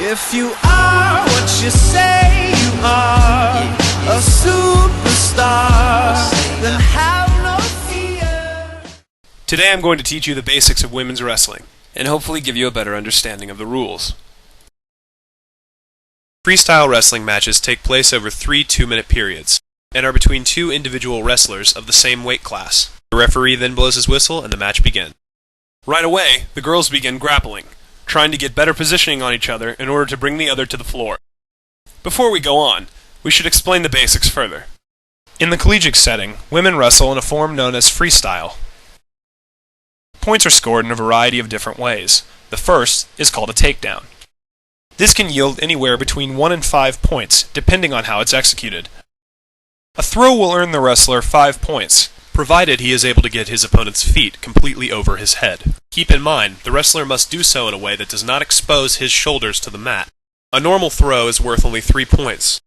If you are what you say you are, a superstar, then have no fear. Today I'm going to teach you the basics of women's wrestling, and hopefully give you a better understanding of the rules. Freestyle wrestling matches take place over 3 2-minute periods, and are between 2 individual wrestlers of the same weight class. The referee then blows his whistle and the match begins. Right away, the girls begin grappling, trying to get better positioning on each other in order to bring the other to the floor. Before we go on, we should explain the basics further. In the collegiate setting, women wrestle in a form known as freestyle. Points are scored in a variety of different ways. The first is called a takedown. This can yield anywhere between 1 and 5 points, depending on how it's executed. A throw will earn the wrestler 5 points, provided he is able to get his opponent's feet completely over his head. Keep in mind, the wrestler must do so in a way that does not expose his shoulders to the mat. A normal throw is worth only 3 points.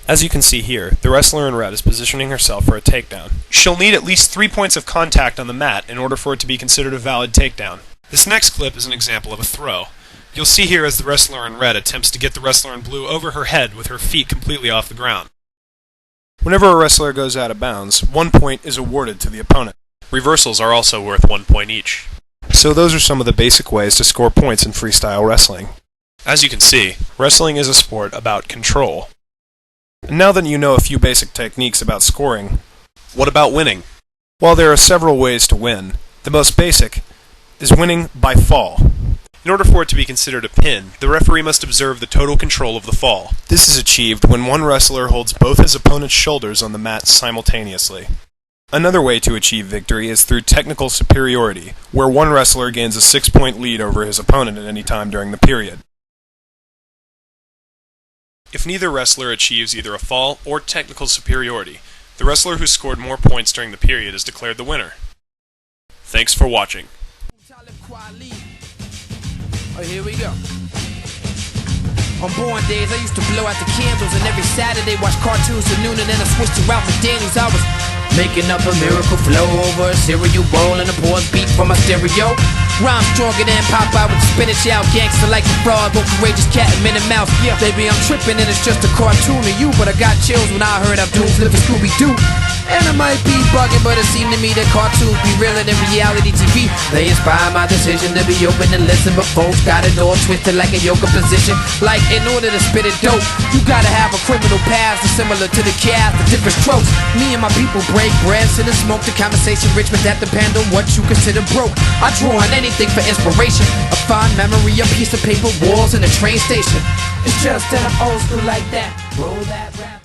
As you can see here, the wrestler in red is positioning herself for a takedown. She'll need at least 3 points of contact on the mat in order for it to be considered a valid takedown. This next clip is an example of a throw. You'll see here as the wrestler in red attempts to get the wrestler in blue over her head with her feet completely off the ground. Whenever a wrestler goes out of bounds, 1 point is awarded to the opponent. Reversals are also worth 1 point each. So those are some of the basic ways to score points in freestyle wrestling. As you can see, wrestling is a sport about control. And now that you know a few basic techniques about scoring, what about winning? While there are several ways to win, the most basic is winning by fall. In order for it to be considered a pin, the referee must observe the total control of the fall. This is achieved when one wrestler holds both his opponent's shoulders on the mat simultaneously. Another way to achieve victory is through technical superiority, where one wrestler gains a 6-point lead over his opponent at any time during the period. If neither wrestler achieves either a fall or technical superiority, the wrestler who scored more points during the period is declared the winner. Thanks for watching. Oh, here we go. On born days, I used to blow out the candles, and every Saturday watch cartoons till noon, and then I switched to Ralph McDaniels. I was making up a miracle flow over a cereal bowl and a pause beat from my stereo. Rhyme stronger than Popeye with the spinach out. Gangster like the fraud, but courageous cat and Minnie Mouse. Yeah, baby, I'm tripping and it's just a cartoon of you, but I got chills when I heard Abdul's living Scooby-Doo. And I might be bugging, but it seemed to me that cartoons be realer than reality TV. They inspire my decision to be open and listen, but folks got it all twisted like a yoga position. Like in order to spit it dope, you gotta have a criminal past that's similar to the cast, the different strokes. Me and my people break bread, sit and smoke the conversation rich, but that depend on what you consider broke. I draw on anything for inspiration, a fond memory, a piece of paper, walls, and a train station. It's just that I'm old school like that. Roll that rap.